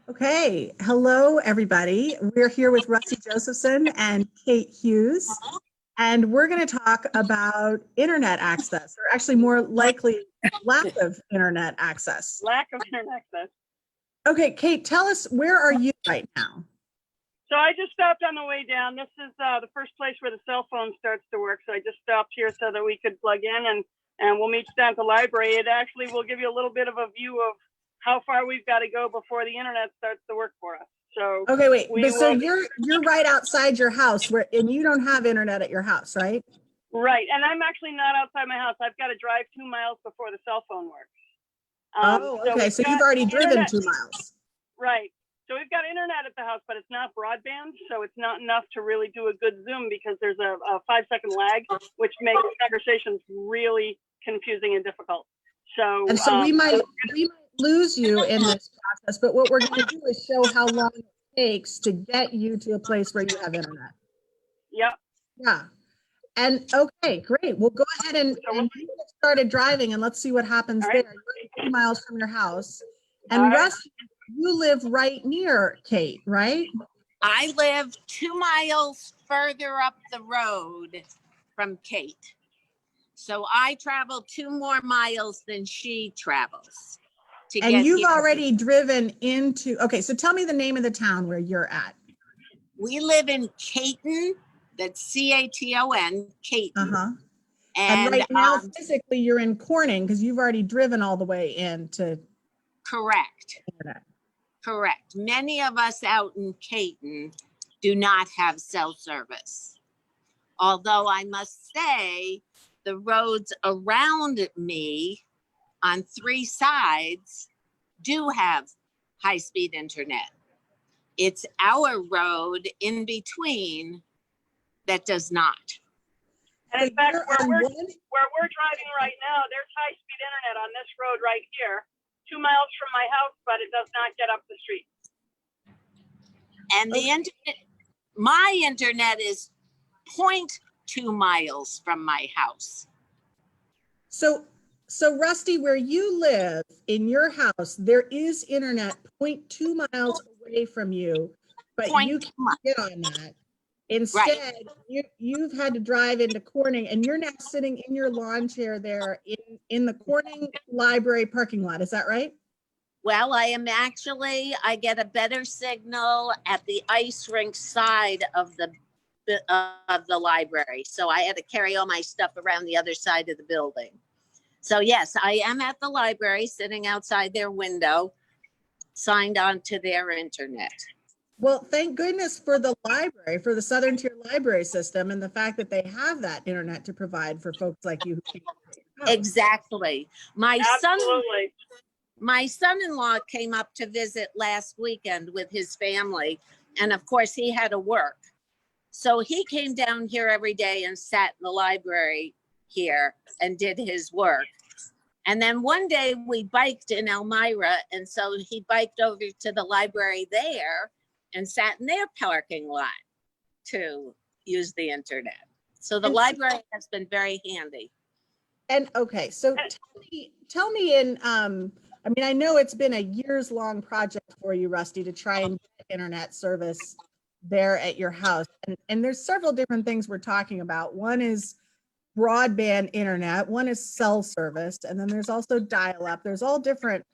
Okay, hello everybody. We're here with Rusty Josephson and Kate Hughes, and we're going to talk about internet access, or actually more likely lack of internet access. Lack of internet access. Okay, Kate, tell us, where are you right now? So I just stopped on the way down. This is the first place where the cell phone starts to work. So I just stopped here so that we could plug in and we'll meet down at the library. It actually will give you a little bit of a view of how far we've got to go before the internet starts to work for us. So okay, wait. So you're right outside your house, and you don't have internet at your house, right? Right, and I'm actually not outside my house. I've got to drive 2 miles before the cell phone works. Okay, so you've already driven 2 miles. Right. So we've got internet at the house, but it's not broadband, so it's not enough to really do a good Zoom because there's a 5-second lag, which makes conversations really confusing and difficult. So, we might lose you in this process, but what we're going to do is show how long it takes to get you to a place where you have internet. Yep. Yeah. And okay, great. We'll go ahead and get started driving, and let's see what happens there. You're 2 miles from your house. And Russ, you live right near Kate, right? I live 2 miles further up the road from Kate. So I travel 2 more miles than she travels. And you've already driven into, okay, so tell me the name of the town where you're at. We live in Caton, that's C-A-T-O-N, Caton. Uh-huh. And right now, physically, you're in Corning because you've already driven all the way into. Correct. Internet. Correct. Many of us out in Caton do not have cell service. Although I must say, the roads around me on 3 sides do have high-speed internet. It's our road in between that does not. And in fact, where we're driving right now, there's high-speed internet on this road right here, 2 miles from my house, but it does not get up the street. And the internet, my internet is 0.2 miles from my house. So Rusty, where you live in your house, there is internet 0.2 miles away from you, but you can't get on that. Instead, you've had to drive into Corning, and you're now sitting in your lawn chair there in the Corning Library parking lot. Is that right? Well, I get a better signal at the ice rink side of the library. So I had to carry all my stuff around the other side of the building. So yes, I am at the library sitting outside their window, signed on to their internet. Well, thank goodness for the library, for the Southern Tier Library System, and the fact that they have that internet to provide for folks like you. Exactly. My son-in-law came up to visit last weekend with his family, and of course he had to work. So he came down here every day and sat in the library here and did his work. And then one day we biked in Elmira, and so he biked over to the library there and sat in their parking lot to use the internet. So the library has been very handy. And okay, so tell me I mean, I know it's been a years-long project for you, Rusty, to try and get internet service there at your house. And there's several different things we're talking about. One is broadband internet, one is cell service, and then there's also dial-up. There's all different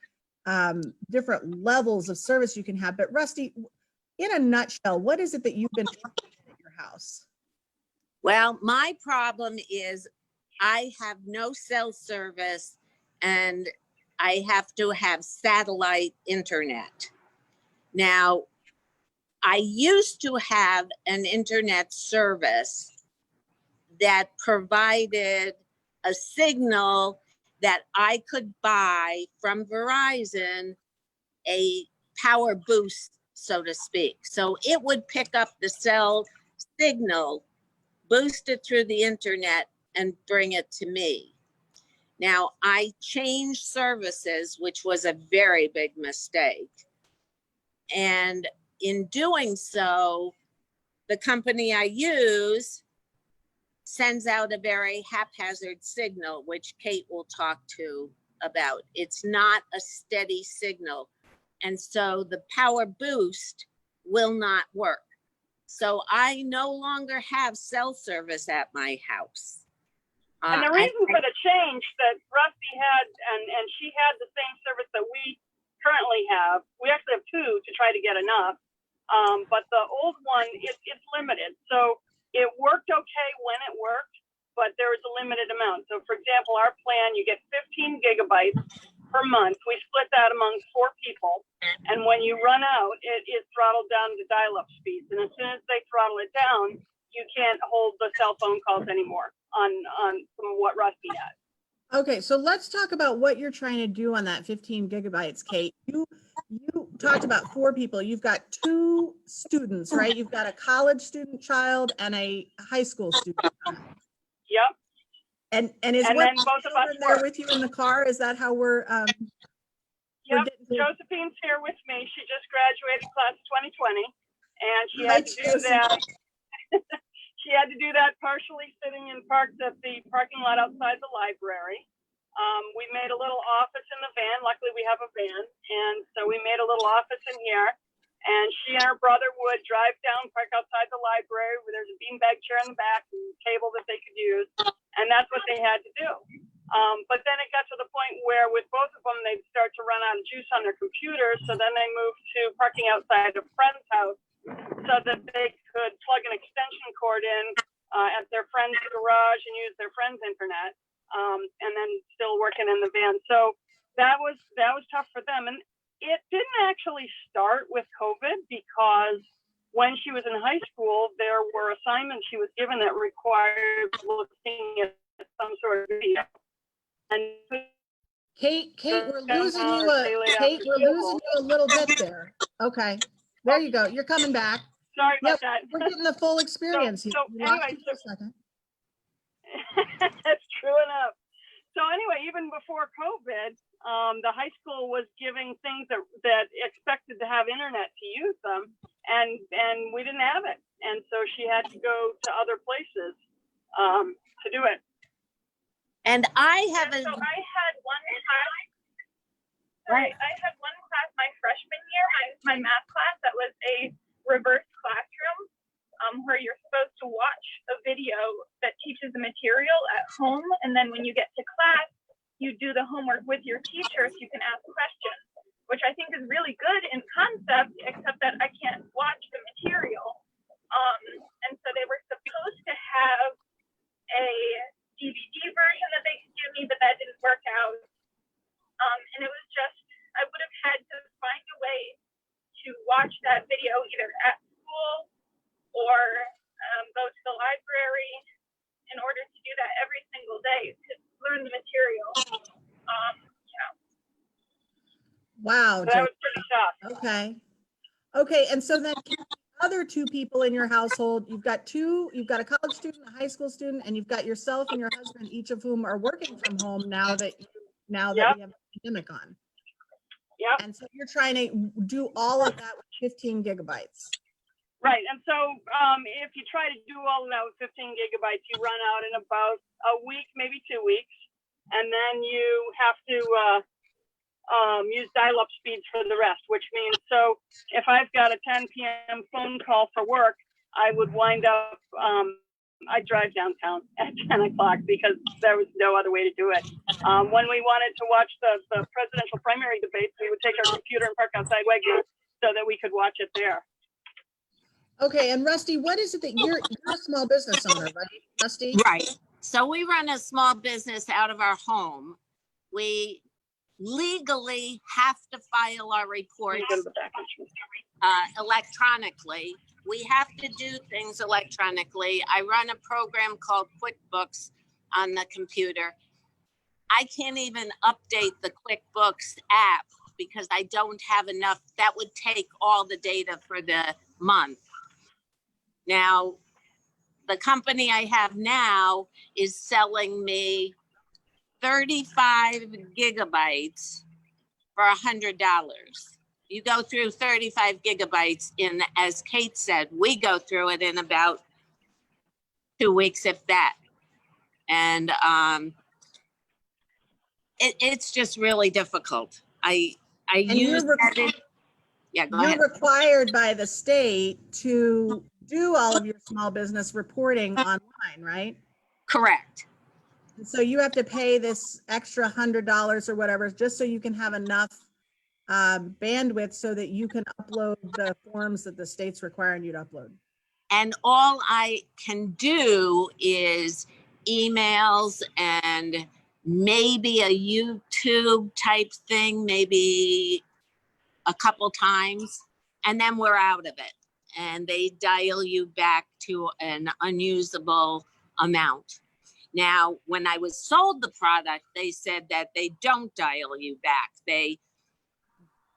levels of service you can have. But Rusty, in a nutshell, what is it that you've been trying to get at your house? Well, my problem is I have no cell service and I have to have satellite internet. Now, I used to have an internet service that provided a signal that I could buy from Verizon, a power boost, so to speak. So it would pick up the cell signal, boost it through the internet, and bring it to me. Now, I changed services, which was a very big mistake. And in doing so, the company I use sends out a very haphazard signal, which Kate will talk to about. It's not a steady signal. And so the power boost will not work. So I no longer have cell service at my house. And the reason for the change that Rusty had, and she had the same service that we currently have. We actually have two to try to get enough. But the old one, it's limited. So it worked okay when it worked, but there was a limited amount. So for example, our plan, you get 15 gigabytes per month. We split that among 4 people. And when you run out, it throttled down to dial-up speeds. And as soon as they throttle it down, you can't hold the cell phone calls anymore on from what Rusty had. Okay, so let's talk about what you're trying to do on that 15 gigabytes, Kate. You talked about 4 people. You've got 2 students, right? You've got a college student child and a high school student child. Yep. And is And one then both of us there work. with you in the car? Is that how we're Yep, getting to- Josephine's here with me. She just graduated class 2020. And she Hi, had to do that. She had to do that partially sitting in parked at the parking lot outside the library. We made a little office in the van. Luckily, we have a van. And so we made a little office in here. And she and her brother would drive down, park outside the library where there's a beanbag chair in the back and a table that they could use. And that's what they had to do. But then it got to the point where with both of them, they'd start to run out of juice on their computers. So then they moved to parking outside a friend's house so that they could plug an extension cord in at their friend's garage and use their friend's internet, and then still working in the van. So that was tough for them. And it didn't actually start with COVID because when she was in high school, there were assignments she was given that required looking at some sort of video. And Kate, we're losing you a little bit there. Okay, there you go. You're coming back. Sorry about that. We're getting the full experience. So You lost anyway, me for a second. That's true enough. So anyway, even before COVID, the high school was giving things that expected to have internet to use them, and we didn't have it, and so she had to go to other places to do it. And I have So I had one class. Right. I had one class my freshman year, my math class, that was a reverse classroom, where you're supposed to watch a video that teaches the material at home, and then when you get to class, you do the homework with your teacher so you can ask questions, which I think is really good in concept, except that I can't watch the material. And so they were supposed to have a DVD version that they could give me, but that didn't work out. And it was just, I would have had to find a way to watch that video either at school or go to the library in order to do that every single day to learn the material. Wow. So that was pretty tough. Okay. And so then the other 2 people in your household, you've got a college student, a high school student, and you've got yourself and your husband, each of whom are working from home now that Yep. we have the pandemic on. Yep. And so you're trying to do all of that with 15 gigabytes. Right. And so if you try to do all of that with 15 gigabytes, you run out in about a week, maybe 2 weeks. And then you have to use dial-up speeds for the rest, which means, so if I've got a 10 p.m. phone call for work, I would wind up, I'd drive downtown at 10 o'clock because there was no other way to do it. When we wanted to watch the presidential primary debates, we would take our computer and park outside Wegmans so that we could watch it there. Okay, and Rusty, what is it that you're a small business owner, right, Rusty? right. So we run a small business out of our home. We legally have to file our reports electronically. We have to do things electronically. I run a program called QuickBooks on the computer. I can't even update the QuickBooks app because I don't have enough. That would take all the data for the month. Now, the company I have now is selling me 35 gigabytes for $100. You go through 35 gigabytes in, as Kate said, we go through it in about 2 weeks, if that. And it's just really difficult. I use that Yeah, go you're ahead. required by the state to do all of your small business reporting online, right? Correct. So you have to pay this extra $100 or whatever, just so you can have enough bandwidth so that you can upload the forms that the state's requiring you to upload. And all I can do is emails and maybe a YouTube type thing, maybe a couple times, and then we're out of it. And they dial you back to an unusable amount. Now, when I was sold the product, they said that they don't dial you back.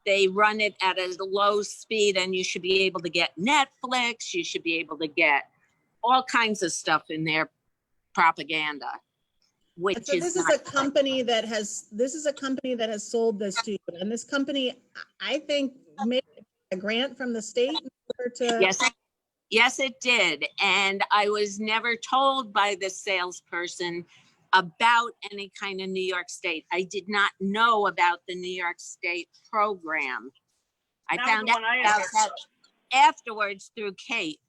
They run it at a low speed, and you should be able to get Netflix. You should be able to get all kinds of stuff in their propaganda, which And so this is a company that has sold this to you, and this company, I think, made a grant from the state in order to. Yes, it did. And I was never told by the salesperson about any kind of New York State. I did not know about the New York State program. I found out about that afterwards through Kate.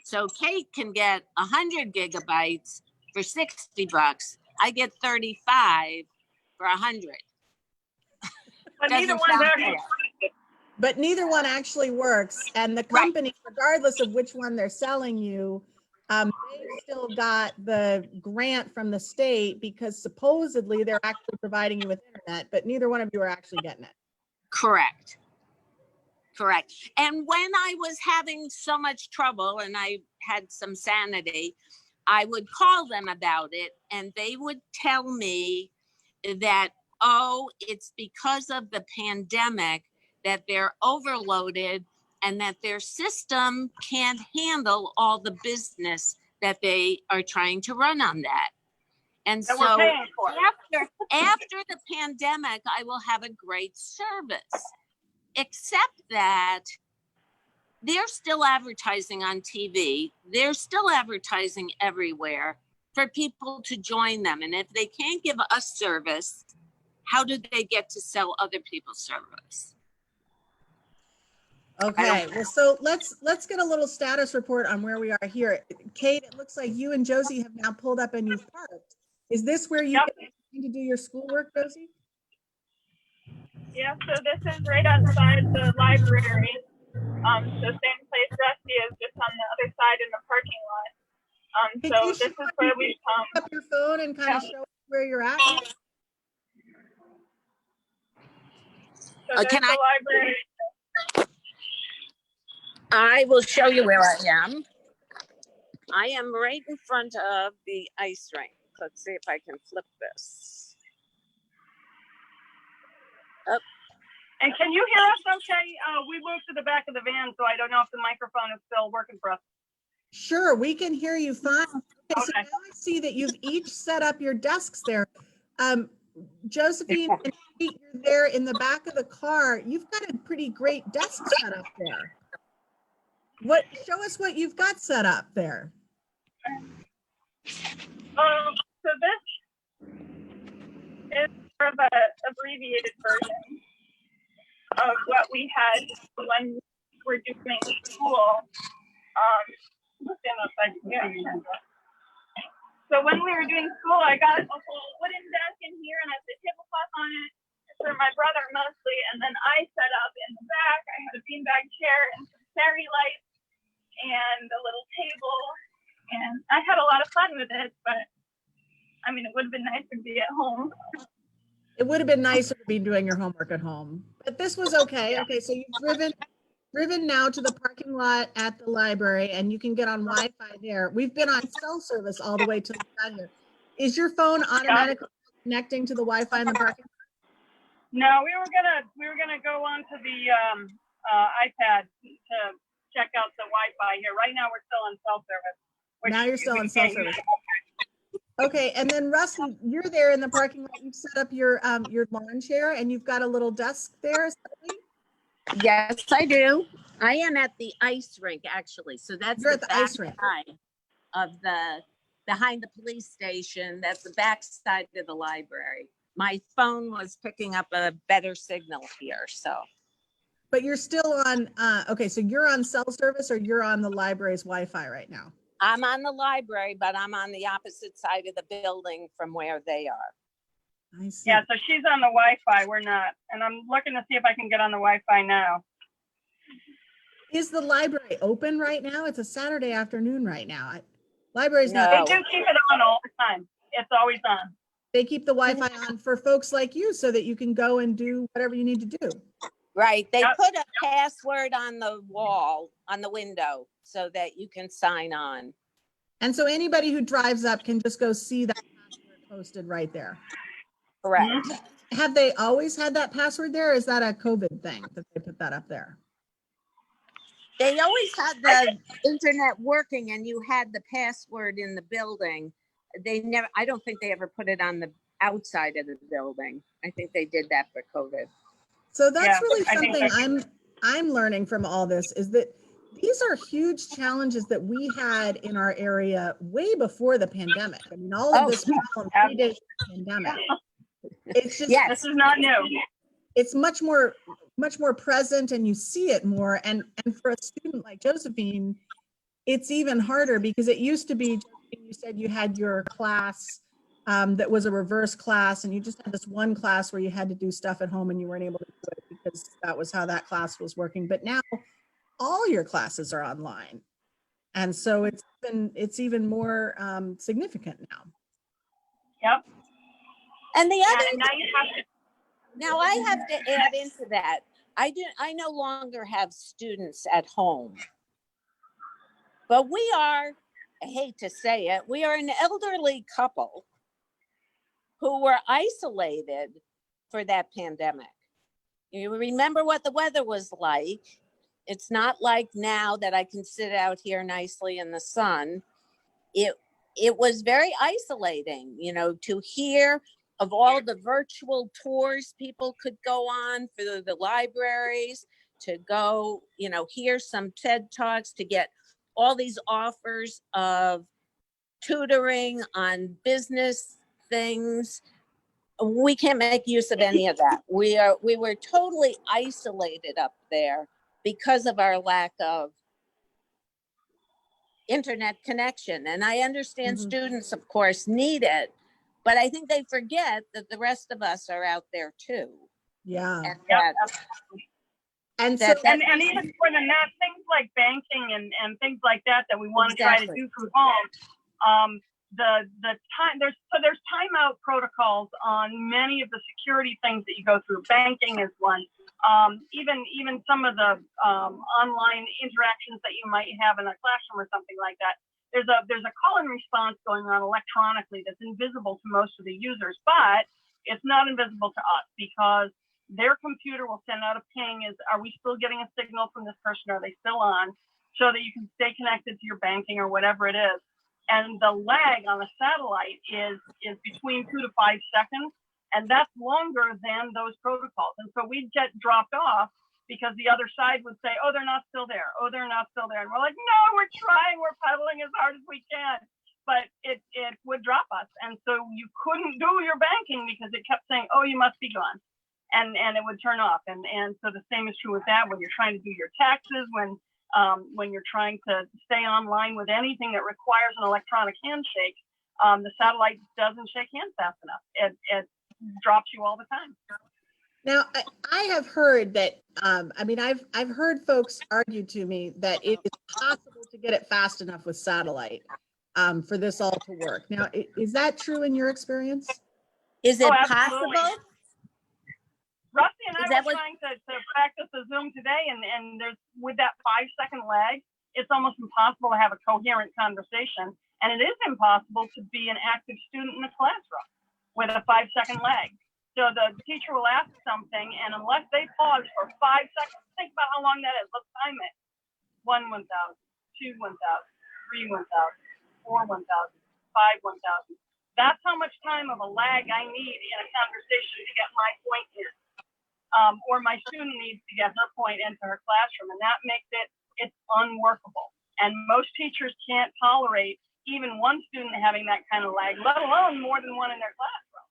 So Kate can get 100 gigabytes for $60. I get 35 for 100. But neither one's actually. But neither one actually works. And the company, regardless of which one they're selling you, they've still got the grant from the state because supposedly they're actually providing you with internet, but neither one of you are actually getting it. Correct. Correct. And when I was having so much trouble and I had some sanity, I would call them about it and they would tell me that, oh, it's because of the pandemic that they're overloaded and that their system can't handle all the business that they are trying to run on that. And so after the pandemic, I will have a great service, except that they're still advertising on TV. They're still advertising everywhere for people to join them. And if they can't give us service, how do they get to sell other people's service? Okay, well, so let's get a little status report on where we are here. Kate, it looks like you and Josie have now pulled up and you've parked. Is this where you get to do your schoolwork, Josie? Yeah, so this is right outside the library. So same place Rusty is, just on the other side in the parking lot. So this is where we come. Up your phone and kind of show us where you're at. So there's the library. I will show you where I am. I am right in front of the ice rink. Let's see if I can flip this. Oh. And can you hear us okay? We moved to the back of the van, so I don't know if the microphone is still working for us. Sure, we can hear you fine. Okay, Okay. so now I see that you've each set up your desks there. Josephine and Kate, you're there in the back of the car. You've got a pretty great desk set up there. Show us what you've got set up there. So this is sort of a abbreviated version of what we had when we're doing school. So when we were doing school, I got a whole wooden desk in here and I had the tablecloth on it for my brother mostly. And then I set up in the back. I had a beanbag chair and some fairy lights and a little table. And I had a lot of fun with it, but I mean, it would have been nicer to be at home. It would have been nicer to be doing your homework at home, but this was okay. Okay, so you've driven now to the parking lot at the library and you can get on Wi-Fi there. We've been on cell service all the way till we got here. Is your phone automatically connecting to the Wi-Fi in the parking lot? No, we were gonna go onto the iPad to check out the Wi-Fi here. Right now we're still on cell service. Now you're still on cell service. Okay, and then Russ, you're there in the parking lot. You've set up your lawn chair and you've got a little desk there. Is that right? Yes, I do. I am at the ice rink, actually. So that's You're at the ice rink side of behind the police station. That's the back side of the library. My phone was picking up a better signal here, so. But you're still on, okay, so you're on cell service or you're on the library's Wi-Fi right now? I'm on the library, but I'm on the opposite side of the building from where they are. I see. Yeah, so she's on the Wi-Fi, we're not. And I'm looking to see if I can get on the Wi-Fi now. Is the library open right now? It's a Saturday afternoon right now. Library's not, They No. do keep it on all the time. It's always on. they keep the Wi-Fi on for folks like you so that you can go and do whatever you need to do. Right. They Yep. put a password on the wall, on the window, so that you can sign on. And so anybody who drives up can just go see that password posted right there. Correct. Mhm. Have they always had that password there? Or is that a COVID thing that they put that up there? They always had the internet working and you had the password in the building. I don't think they ever put it on the outside of the building. I think they did that for COVID. So that's Yeah, really I think something I'm learning from all this, is that these are huge challenges that we had in our area way before the pandemic. I mean, all of Oh, this problem predates the pandemic. It's just, yes. This is not new. it's much more present and you see it more. And for a student like Josephine, it's even harder because it used to be, you said you had your class that was a reverse class and you just had this one class where you had to do stuff at home and you weren't able to do it because that was how that class was working. But now all your classes are online. And so it's even more significant now. Yep. And the Yeah, other, and now you have to. now I have to add into that. I no longer have students at home. But we are, I hate to say it, we are an elderly couple who were isolated for that pandemic. You remember what the weather was like. It's not like now that I can sit out here nicely in the sun. It was very isolating, to hear of all the virtual tours people could go on for the libraries, to go, hear some TED Talks, to get all these offers of tutoring on business things. We can't make use of any of that. We were totally isolated up there because of our lack of internet connection. And I understand students, of course, need it, but I think they forget that the rest of us are out there too. Yeah. And Yep. And so, that- And even more than that, things like banking and things like that we want to try to Exactly. do from home. The time there's timeout protocols on many of the security things that you go through. Banking is one. Even some of the online interactions that you might have in a classroom or something like that. There's a call and response going on electronically that's invisible to most of the users, but it's not invisible to us because their computer will send out a ping are we still getting a signal from this person? Are they still on? So that you can stay connected to your banking or whatever it is. And the lag on a satellite is between 2 to 5 seconds. And that's longer than those protocols. And so we'd get dropped off because the other side would say, oh, they're not still there. Oh, they're not still there. And we're like, no, we're trying. We're pedaling as hard as we can. But it would drop us. And so you couldn't do your banking because it kept saying, oh, you must be gone. And it would turn off. And so the same is true with that when you're trying to do your taxes, when you're trying to stay online with anything that requires an electronic handshake, the satellite doesn't shake hands fast enough. It drops you all the time. now I have heard that, I've heard folks argue to me that it is possible to get it fast enough with satellite for this all to work. Now, is that true in your experience? Is it absolutely. possible? Rusty and I Is that were what- trying to practice the Zoom today, and there's with that 5-second lag, it's almost impossible to have a coherent conversation, and it is impossible to be an active student in a classroom with a 5-second lag. So the teacher will ask something, and unless they pause for 5 seconds, think about how long that is. Let's time it. 1, 1,000, 2, 1,000, 3, 1,000, 4, 1,000, 5, 1,000. That's how much time of a lag I need in a conversation to get my point in. Or my student needs to get her point into her classroom, and that makes it's unworkable. And most teachers can't tolerate even one student having that kind of lag, let alone more than one in their classroom.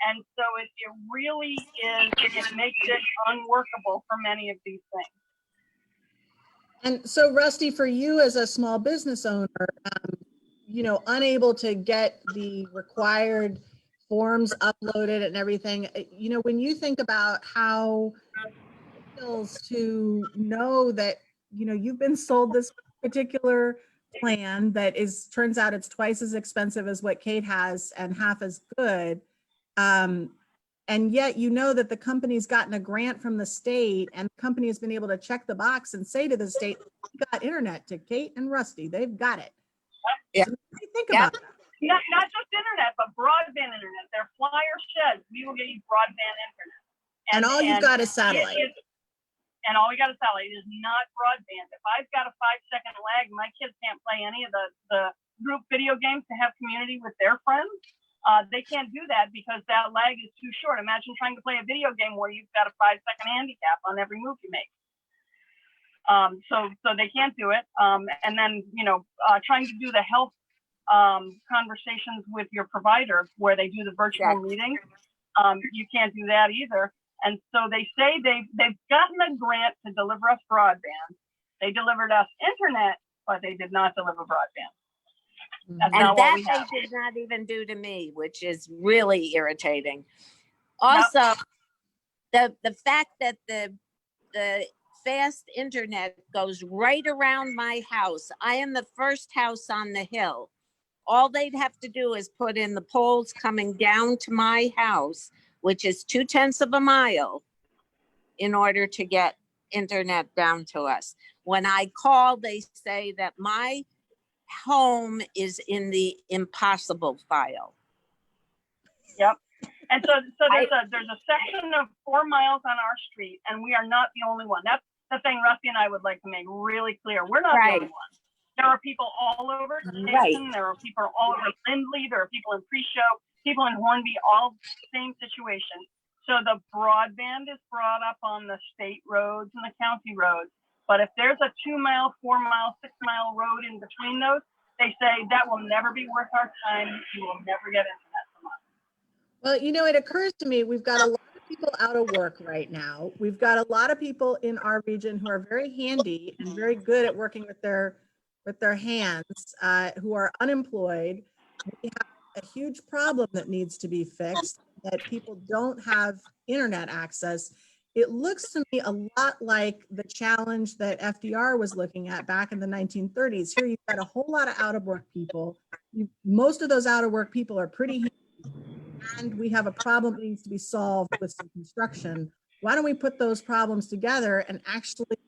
And so it really is, it makes it unworkable for many of these things. And so Rusty, for you as a small business owner, unable to get the required forms uploaded and everything, when you think about how it feels to know that, you've been sold this particular plan that turns out it's twice as expensive as what Kate has and half as good. And yet, that the company's gotten a grant from the state and the company has been able to check the box and say to the state, we got internet to Kate and Rusty. They've got it. Yeah. So what do you think about that? Not just internet, but broadband internet. They're flyer sheds. We will get you broadband internet. And all you've got is satellite. And all we got is satellite. It is not broadband. If I've got a 5-second lag, my kids can't play any of the group video games to have community with their friends. They can't do that because that lag is too short. Imagine trying to play a video game where you've got a 5-second handicap on every move you make. So they can't do it. And then, trying to do the health conversations with your provider where they do the virtual meetings, you can't do that either. And so they say they've gotten a grant to deliver us broadband. They delivered us internet, but they did not deliver broadband. That's And that they did not even do to me, which is really irritating. Also, the fact that the fast internet goes right around my house. I am the first house on the hill. All they'd have to do is put in the poles coming down to my house, which is 0.2 of a mile, in order to get internet down to us. When I call, they say that my home is in the impossible file. Yep. And so there's a section of 4 miles on our street, and we are not the only one. That's the thing Rusty and I would like to make really clear. We're not the only one. There are people all over Dayton. There are people all over Lindley. There are people in Pre-Show, people in Hornby, all same situation. So the broadband is brought up on the state roads and the county roads. But if there's a 2 mile, 4 mile, 6 mile road in between those, they say that will never be worth our time. You will never get internet from us. Well, it occurs to me, we've got a lot of people out of work right now. We've got a lot of people in our region who are very handy and very good at working with their hands, who are unemployed. We have a huge problem that needs to be fixed, that people don't have internet access. It looks to me a lot like the challenge that FDR was looking at back in the 1930s. Here you've got a whole lot of out of work people. Most of those out of work people are pretty handy, and we have a problem that needs to be solved with some construction. Why don't we put those problems together and actually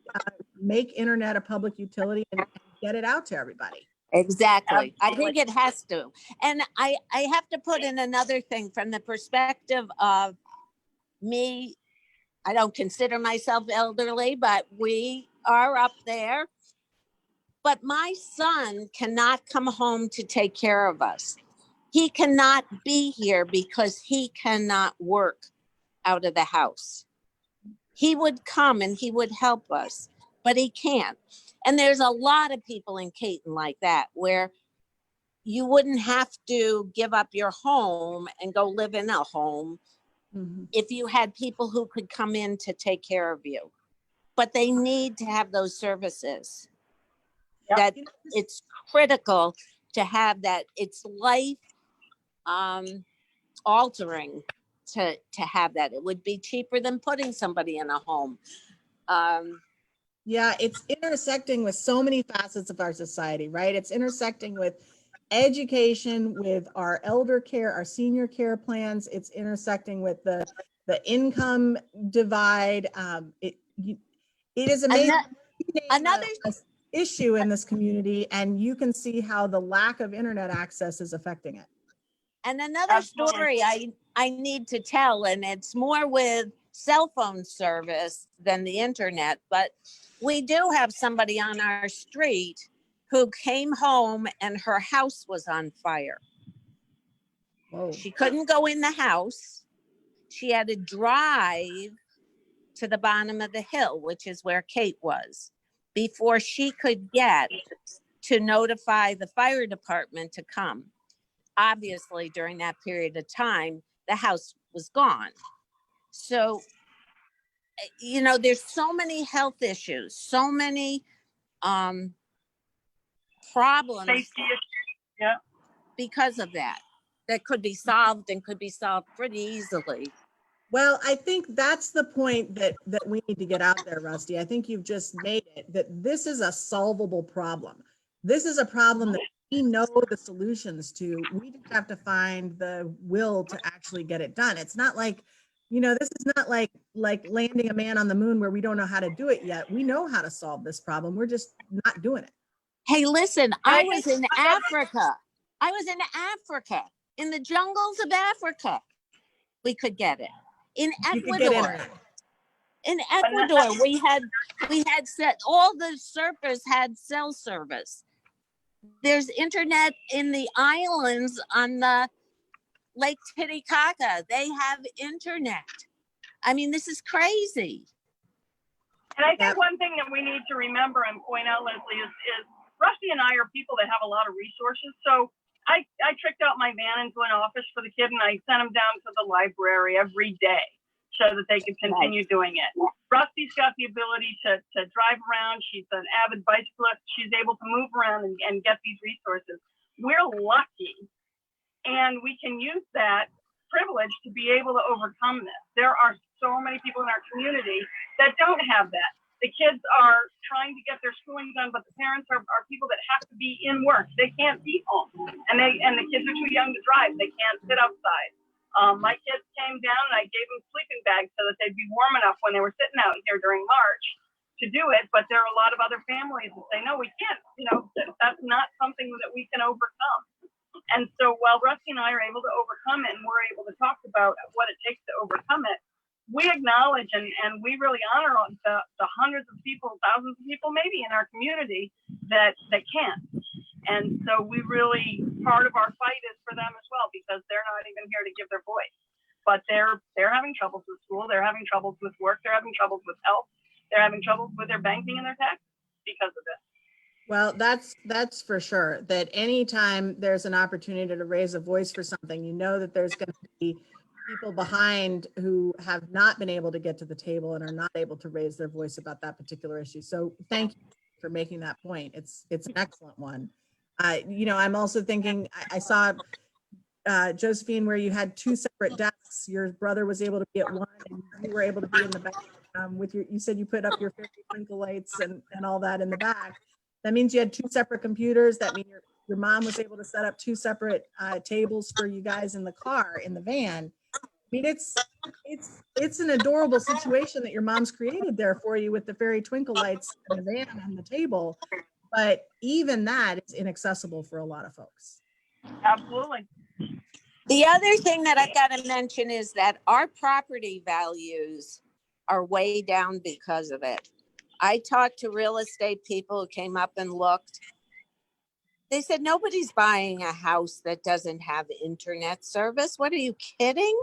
make internet a public utility and get it out to everybody? Exactly. I think it has to. And I have to put in another thing from the perspective of me. I don't consider myself elderly, but we are up there. But my son cannot come home to take care of us. He cannot be here because he cannot work out of the house. He would come and he would help us, but he can't. And there's a lot of people in Caton like that, where you wouldn't have to give up your home and go live in a home if you had people who could come in to take care of you. But they need to have those services. Yep. That it's critical to have that. It's life altering to have that. It would be cheaper than putting somebody in a home. Yeah, it's intersecting with so many facets of our society, right? It's intersecting with education, with our elder care, our senior care plans. It's intersecting with the income divide. It is amazing. Another issue in this community, and you can see how the lack of internet access is affecting it. And another story I need to tell, and it's more with cell phone service than the internet, but we do have somebody on our street who came home and her house was on fire. Whoa. She couldn't go in the house. She had to drive to the bottom of the hill, which is where Kate was, before she could get to notify the fire department to come. Obviously, during that period of time, the house was gone. So, you know, there's so many health issues, so many problems Safety issues. Yeah. because of that could be solved and could be solved pretty easily. Well, I think that's the point that we need to get out there, Rusty. I think you've just made it, that this is a solvable problem. This is a problem that we know the solutions to. We just have to find the will to actually get it done. It's not like, you know, this is not like landing a man on the moon where we don't know how to do it yet. We know how to solve this problem. We're just not doing it. Hey, listen, I was in Africa. I was in Africa, in the jungles of Africa. We could get it. In You could get Ecuador. internet. In Ecuador, we had set, all the surfers had cell service. There's internet in the islands on the Lake Titicaca. They have internet. I mean, this is crazy. And I think one thing that we need to remember and point out, Leslie, is Rusty and I are people that have a lot of resources. So I tricked out my van into an office for the kid, and I sent him down to the library every day so that they could continue doing it. Rusty's got the ability to drive around. She's an avid bicyclist. She's able to move around and get these resources. We're lucky, and we can use that privilege to be able to overcome this. There are so many people in our community that don't have that. The kids are trying to get their schooling done, but the parents are people that have to be in work. They can't be home, and the kids are too young to drive. They can't sit outside. My kids came down, and I gave them sleeping bags so that they'd be warm enough when they were sitting out here during March to do it. But there are a lot of other families that say, no, we can't. You know, that's not something that we can overcome. And so while Rusty and I are able to overcome it, and we're able to talk about what it takes to overcome it, we acknowledge and we really honor the hundreds of people, thousands of people maybe in our community that can't. And so we really, part of our fight is for them as well, because they're not even here to give their voice. But they're having troubles with school, they're having troubles with work, they're having troubles with health, they're having troubles with their banking and their taxes because of this. Well, that's for sure, that anytime there's an opportunity to raise a voice for something, you know that there's going to be people behind who have not been able to get to the table and are not able to raise their voice about that particular issue. So thank you for making that point. It's an excellent one. You know, I'm also thinking, I saw Josephine, where you had two separate desks. Your brother was able to be at one, and you were able to be in the back with you said you put up your 50 twinkle lights and all that in the back. That means you had two separate computers. That means your mom was able to set up two separate tables for you guys in the car, in the van. I mean, it's an adorable situation that your mom's created there for you with the fairy twinkle lights and the van and the table. But even that is inaccessible for a lot of folks. Absolutely. The other thing that I've got to mention is that our property values are way down because of it. I talked to real estate people who came up and looked. They said, nobody's buying a house that doesn't have internet service. What are you kidding?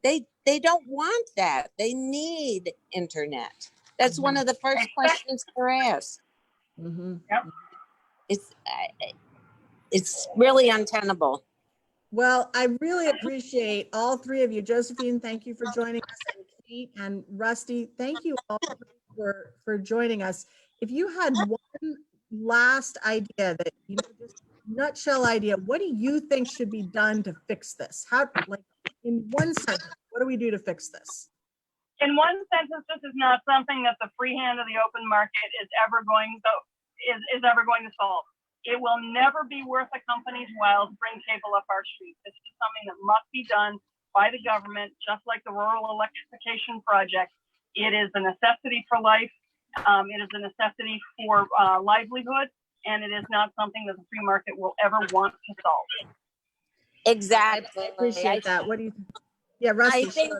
They don't want that. They need internet. That's one of the first questions they're asked. Mm-hmm. Yep. It's really untenable. Well, I really appreciate all three of you. Josephine, thank you for joining us. And Kate and Rusty, thank you all for joining us. If you had one last idea that, you know, just nutshell idea, what do you think should be done to fix this? How, like, in one sentence, what do we do to fix this? In one sentence, this is not something that the free hand of the open market is ever going to solve. It will never be worth a company's while to bring cable up our street. This is something that must be done by the government, just like the rural electrification project. It is a necessity for life. It is a necessity for livelihood, and it is not something that the free market will ever want to solve. Exactly. I appreciate that. What do you think? Yeah, Rusty.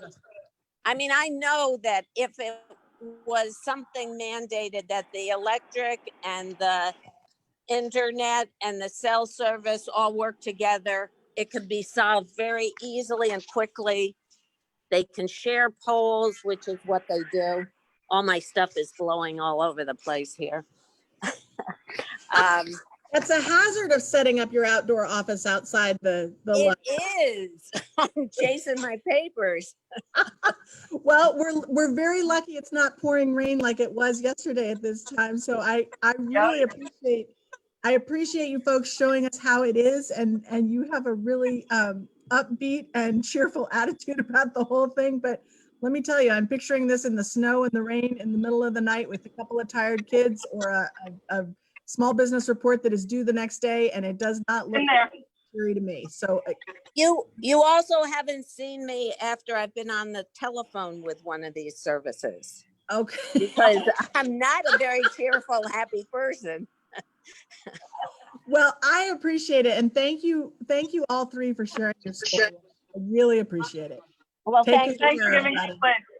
I know that if it was something mandated that the electric and the internet and the cell service all work together, it could be solved very easily and quickly. They can share poles, which is what they do. All my stuff is blowing all over the place here. That's a hazard of setting up your outdoor office outside the light. It is. I'm chasing my papers. Well, we're very lucky it's not pouring rain like it was yesterday at this time. So I really appreciate you folks showing us how it is, and you have a really upbeat and cheerful attitude about the whole thing. But let me tell you, I'm picturing this in the snow and the rain in the middle of the night with a couple of tired kids, or a small business report that is due the next day, and it does not look scary to me. So You also haven't seen me after I've been on the telephone with one of these services, okay. because I'm not a very cheerful, happy person. Well, I appreciate it, and thank you all three for sharing your story. I really appreciate it. Well, Take thanks. good Thanks for care, giving me everybody. a